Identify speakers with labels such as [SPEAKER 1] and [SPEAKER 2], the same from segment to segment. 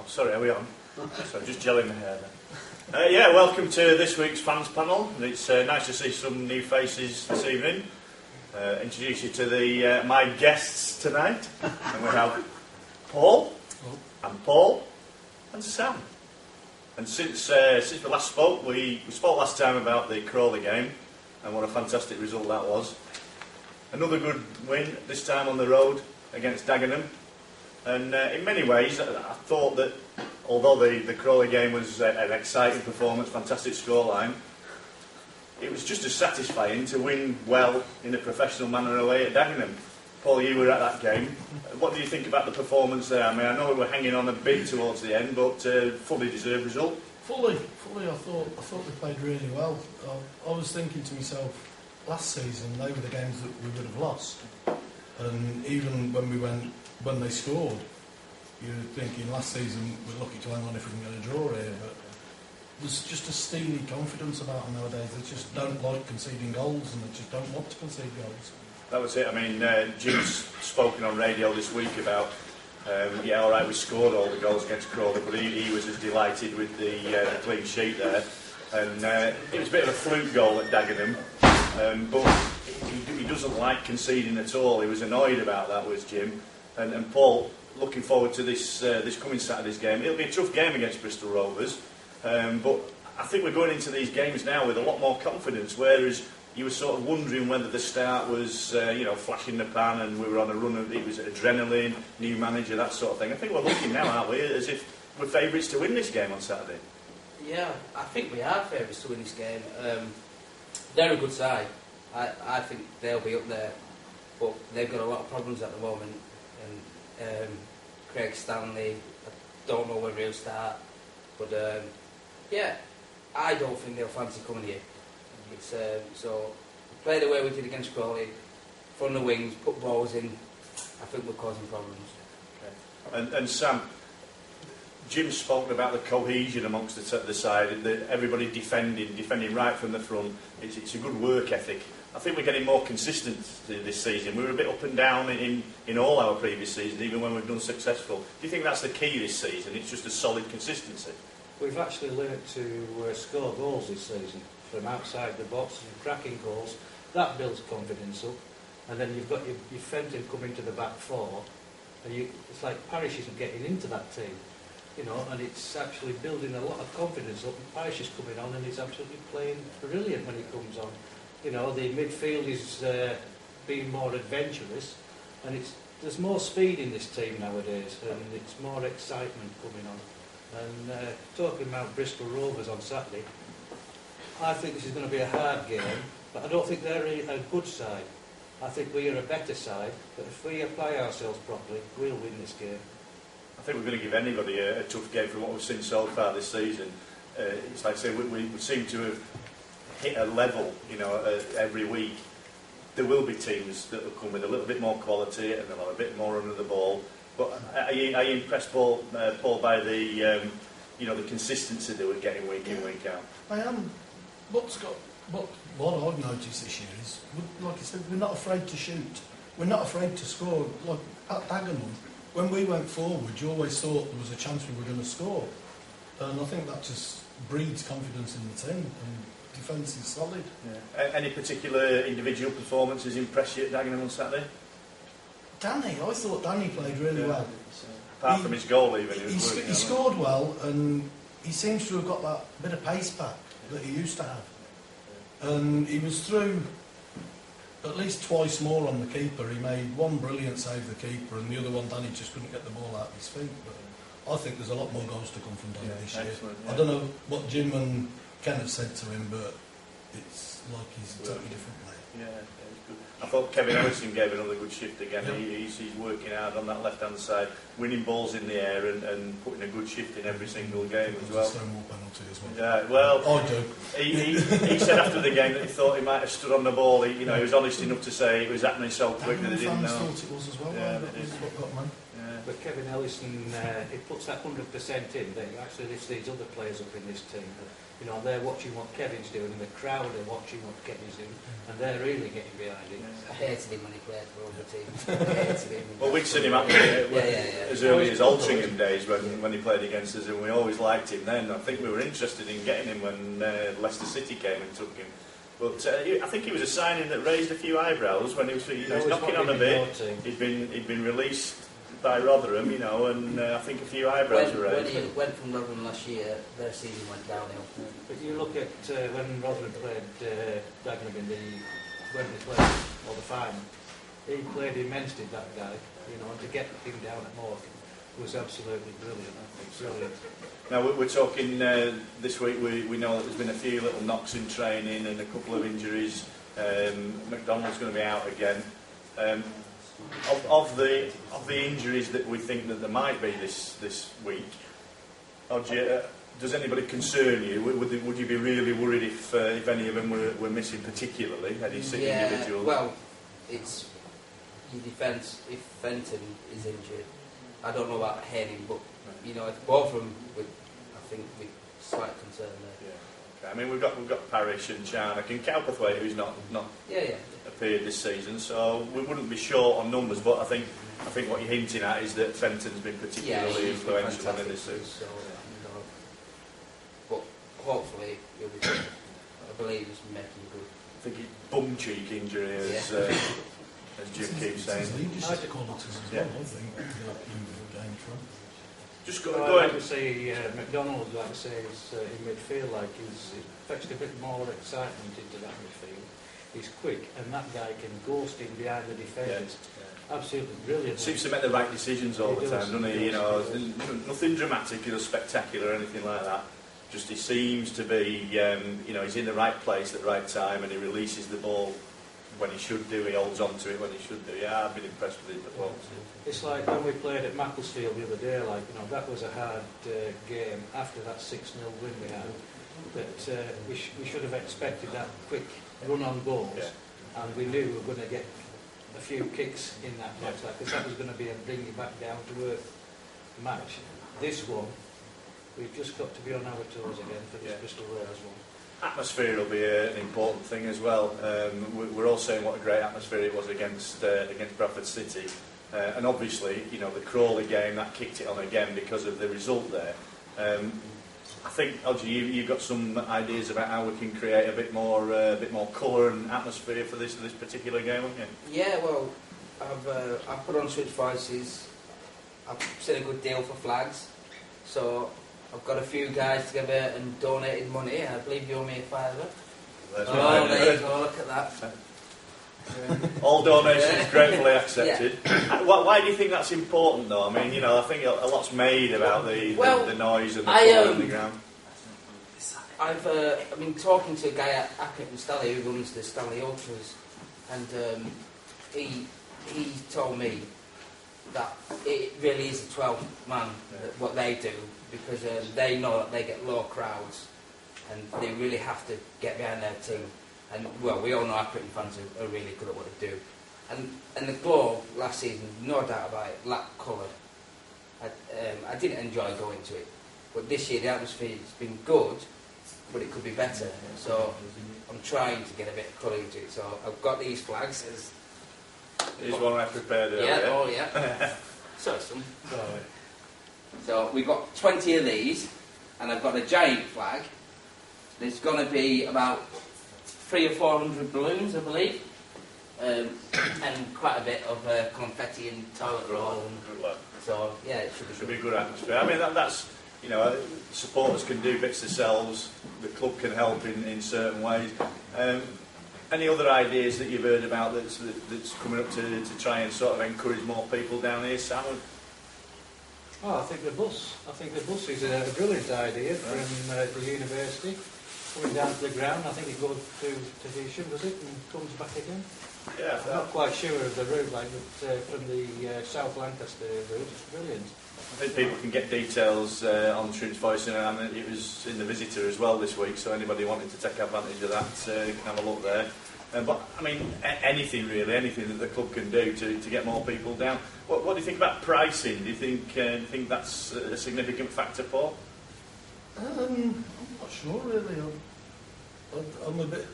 [SPEAKER 1] sorry, are we on? So just gelling the hair then. Yeah, welcome to this week's fans panel. It's nice to see some new faces this evening. Introduce you to my guests tonight. And we have Paul, and Paul, and Sam. And since we last spoke, we spoke last time about the Crawley game and what a fantastic result that was. Another good win, this time on the road against Dagenham. And in many ways, I thought that although the Crawley game was an exciting performance, fantastic scoreline, it was just as satisfying to win well in a professional manner away at Dagenham. Paul, you were at that game. What do you think about the performance there? I mean, I know we were hanging on a bit towards the end, but fully deserved result.
[SPEAKER 2] Fully. I thought they played really well. I was thinking to myself, last season they were the games that we would have lost, and even when they scored, you're thinking last season we're lucky to hang on if we can get a draw here. But there's just a steely confidence about them nowadays. They just don't like conceding goals, and they just don't want to concede goals.
[SPEAKER 1] That was it. I mean, Jim's spoken on radio this week about, all right, we scored all the goals against Crawley, but he was as delighted with the clean sheet there. And it was a bit of a fluke goal at Dagenham, but he doesn't like conceding at all. He was annoyed about that, was Jim. And Paul, looking forward to this coming Saturday's game. It'll be a tough game against Bristol Rovers, but I think we're going into these games now with a lot more confidence, whereas you were sort of wondering whether the start was, flash in the pan and we were on a run of, it was adrenaline, new manager, that sort of thing. I think we're looking now, aren't we, as if we're favourites to win this game on Saturday.
[SPEAKER 3] Yeah, I think we are favourites to win this game. They're a good side. I think they'll be up there, but they've got a lot of problems at the moment. And Craig Stanley, I don't know whether he'll start, but I don't think they'll fancy coming here. It's so play the way we did against Crawley, from the wings, put balls in. I think we're causing problems.
[SPEAKER 1] Okay. And Sam, Jim's spoken about the cohesion amongst the side, everybody defending right from the front. It's a good work ethic. I think we're getting more consistent this season. We were a bit up and down in all our previous seasons, even when we've done successful. Do you think that's the key this season? It's just a solid consistency.
[SPEAKER 4] We've actually learnt to score goals this season from outside the box, and cracking goals. That builds confidence up. And then you've got your Fenton coming to the back four, and it's like Parish isn't getting into that team. And it's actually building a lot of confidence up. And Parish is coming on, and he's absolutely playing brilliant when he comes on. The midfield is being more adventurous, and there's more speed in this team nowadays, and it's more excitement coming on. And talking about Bristol Rovers on Saturday, I think this is going to be a hard game, but I don't think they're a good side. I think we are a better side, but if we apply ourselves properly, we'll win this game.
[SPEAKER 1] I think we're going to give anybody a tough game from what we've seen so far this season. It's like I say, we seem to have hit a level, every week. There will be teams that will come with a little bit more quality and they'll have a bit more under the ball. But are you impressed, Paul, by the consistency that we're getting week in, week out?
[SPEAKER 2] I am. What I've noticed this year is, like I said, we're not afraid to shoot. We're not afraid to score. Like at Dagenham, when we went forward, you always thought there was a chance we were going to score. And I think that just breeds confidence in the team. And defence is solid.
[SPEAKER 1] Yeah. Any particular individual performances impress you at Dagenham on Saturday?
[SPEAKER 2] Danny, I thought Danny played really well.
[SPEAKER 1] Apart from his goal, even.
[SPEAKER 2] He scored well, and he seems to have got that bit of pace back that he used to have. And he was through at least twice more on the keeper. He made one brilliant save the keeper, and the other one, Danny just couldn't get the ball out of his feet. But I think there's a lot more goals to come from Danny this year. Yeah. I don't know what Jim and Ken have said to him, but it's like he's a totally different player.
[SPEAKER 1] Yeah, it's good. I thought Kevin Ellison gave another good shift again. Yeah. He's working hard on that left-hand side, winning balls in the air and putting a good shift in every single game as well.
[SPEAKER 2] There's no more penalty as well.
[SPEAKER 1] Yeah, well,
[SPEAKER 2] I do.
[SPEAKER 1] He said after the game that he thought he might have stood on the ball. He was honest enough to say it was happening so quick that they didn't know.
[SPEAKER 2] Thought it was as well.
[SPEAKER 1] Yeah,
[SPEAKER 2] that was what got me.
[SPEAKER 1] Yeah.
[SPEAKER 4] But Kevin Ellison, he puts that 100% in. That he actually lifts these other players up in this team. They're watching what Kevin's doing, and the crowd are watching what Kevin's doing, and and they're really getting behind it.
[SPEAKER 3] I hated him when he played for other teams. I hated him.
[SPEAKER 1] Well, we'd seen him up as early as Altrincham days when he played against us, and we always liked him then. I think we were interested in getting him when Leicester City came and took him. But I think he was a signing that raised a few eyebrows when he was, he's knocking on a bit. He'd been released by Rotherham, and I think a few eyebrows were raised.
[SPEAKER 3] When he went from Rotherham last year, their season went downhill.
[SPEAKER 4] But you look at when Rotherham played Dagenham in the Wembley Play or the final, he played immensely, that guy, and to get him down at Morecambe was absolutely brilliant. Brilliant.
[SPEAKER 1] Now we're talking this week. We know that there's been a few little knocks in training and a couple of injuries. McDonald's going to be out again. Of the injuries that we think that there might be this week, does anybody concern you? Would you be really worried if any of them were missing particularly? Any individuals?
[SPEAKER 3] Well, it's your defence. If Fenton is injured, I don't know about Henning, but if both of them, I think we're slight concern there.
[SPEAKER 1] Yeah. Okay. I mean, we've got Parrish and Charnock and Cowperthwaite, who's not appeared this season, so we wouldn't be short on numbers. But I think what you're hinting at is that Fenton's been particularly influential in this season.
[SPEAKER 3] So, but hopefully he'll be good. I believe he's making good.
[SPEAKER 1] I think his bum cheek injury is. As Jim keeps saying.
[SPEAKER 2] His leadership qualities as well, I think, that he gained from.
[SPEAKER 1] Just go
[SPEAKER 4] I'd
[SPEAKER 1] ahead.
[SPEAKER 4] like to say McDonald, like I say, is in midfield, he's fetched a bit more excitement into that midfield. He's quick, and that guy can ghost in behind the defenders. Yeah. Absolutely brilliant.
[SPEAKER 1] Seems to make the right decisions all the time, doesn't he? Nothing dramatic, spectacular or anything like that. Just he seems to be, he's in the right place at the right time, and he releases the ball when he should do. He holds on to it when he should do. Yeah, I've been impressed with his performance.
[SPEAKER 4] It's like when we played at Macclesfield the other day, that was a hard game after that 6-0 win we had. That we should have expected that quick run on goals, and we knew we were going to get a few kicks in that match, because that was going to be a bring you back down to earth match. This one, we've just got to be on our toes again for this Bristol Rovers one.
[SPEAKER 1] Atmosphere will be an important thing as well. We're all saying what a great atmosphere it was against Bradford City, and obviously, the Crawley game that kicked it on again because of the result there. I think, Hodgie, you've got some ideas about how we can create a bit more colour and atmosphere for this particular game, haven't you?
[SPEAKER 3] Yeah, well, I've put on Switch Voices. I've seen a good deal for flags, so I've got a few guys together and donated money, and I believe you owe me a £5. There you go, look at that.
[SPEAKER 1] All donations gratefully accepted. Why do you think that's important, though? I mean, I think a lot's made about the noise and the colour on the ground.
[SPEAKER 3] I've been talking to a guy at Accrington Stally who runs the Stally Ultras, and he told me that it really is a 12-man what they do, because they know that they get low crowds and they really have to get behind their team. And well, we all know Accrington fans are really good at what they do. And the Globe last season, no doubt about it, lacked colour. I didn't enjoy going to it, but this year the atmosphere has been good, but it could be better. So I'm trying to get a bit of colour into it. So I've got these flags.
[SPEAKER 1] Here's one I prepared earlier.
[SPEAKER 3] Yeah. So we've got 20 of these, and I've got a giant flag. There's going to be about 300 or 400 balloons, I believe, and quite a bit of confetti and toilet roll. So yeah, it should be
[SPEAKER 1] a good atmosphere. I mean, that's supporters can do bits themselves. The club can help in certain ways. Any other ideas that you've heard about that's coming up to try and sort of encourage more people down here, Sam?
[SPEAKER 4] I think the bus. Is a brilliant idea from the university. Coming down to the ground, I think it goes to Hisham, does it, and comes back again?
[SPEAKER 1] Yeah.
[SPEAKER 4] I'm not quite sure of the route, but from the South Lancaster route, it's brilliant.
[SPEAKER 1] I think people can get details on Trin's Voice, and it was in the Visitor as well this week, so anybody wanting to take advantage of that can have a look there. But, I mean, anything that the club can do to get more people down. What do you think about pricing? Do you think that's a significant factor, Paul?
[SPEAKER 2] I'm not sure, really. I'm a bit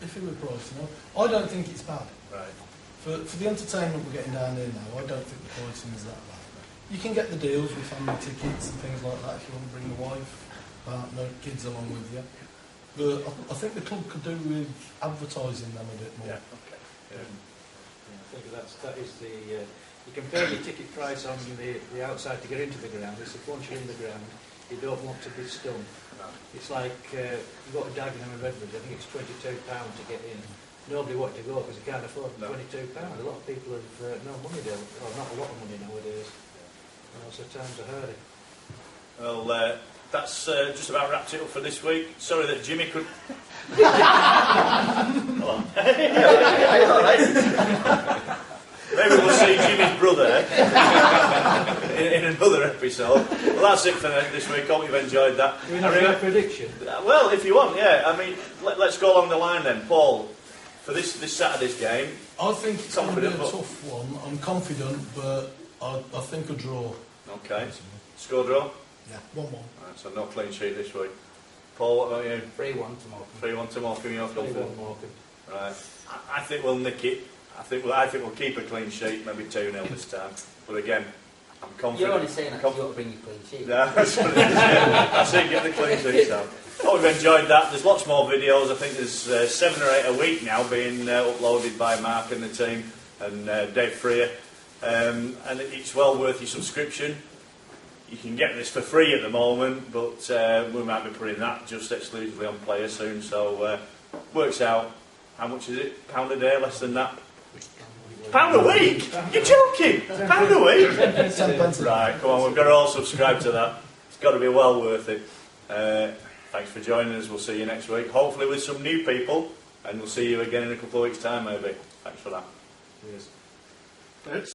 [SPEAKER 2] iffy with pricing. I don't think it's bad.
[SPEAKER 1] Right.
[SPEAKER 2] For the entertainment we're getting down here now, I don't think the pricing is that bad. You can get the deals with family tickets and things like that if you want to bring the wife, partner, kids along with you. But I think the club could do with advertising them a bit more.
[SPEAKER 1] Yeah. Okay. Yeah.
[SPEAKER 4] I think that is the... you can pay your ticket price on the outside to get into the ground. It's once you're in the ground, you don't want to be stung.
[SPEAKER 1] No.
[SPEAKER 4] It's like you go to Dagenham and Redbridge, I think it's £22 to get in. Nobody wanted to go because they can't afford £22. A lot of people have no money there, or not a lot of money nowadays. So times are hurting.
[SPEAKER 1] Well, that's just about wrapped it up for this week. Sorry that Jimmy could... Hello. All right. Maybe we'll see Jimmy's brother in another episode. Well, that's it for this week. Hope you've enjoyed that.
[SPEAKER 4] Do we not have a prediction?
[SPEAKER 1] Well, if you want, yeah. I mean, let's go along the line then. Paul, for this Saturday's game...
[SPEAKER 2] I think it's going to be a
[SPEAKER 1] Confident,
[SPEAKER 2] tough one. I'm confident, but I think a draw.
[SPEAKER 1] Okay. Score draw?
[SPEAKER 2] Yeah, 1-1.
[SPEAKER 1] Right, so no clean sheet this week. Paul, what about you?
[SPEAKER 3] 3-1 to Morecambe.
[SPEAKER 1] 3-1 to Morecambe, you're confident?
[SPEAKER 4] 3-1 Morecambe.
[SPEAKER 1] Right. I think we'll nick it. I think we'll keep a clean sheet, maybe 2-0 this time. But again, I'm confident.
[SPEAKER 3] You're only saying that because you want to bring your clean sheet.
[SPEAKER 1] No, that's what it is. Yeah. I see, get the clean sheets out. Oh, we've enjoyed that. There's lots more videos. I think there's 7 or 8 a week now being uploaded by Mark and the team and Dave Freer. And it's well worth your subscription. You can get this for free at the moment, but we might be putting that just exclusively on Player soon. So works out. How much is it? £1 a day, less than that? £1 a week? You're joking? £1 a week?
[SPEAKER 2] 10 pence.
[SPEAKER 1] Right, come on, we've got to all subscribe to that. It's got to be well worth it. Thanks for joining us. We'll see you next week. Hopefully with some new people, and we'll see you again in a couple of weeks' time, maybe. Thanks for that.
[SPEAKER 4] Yes.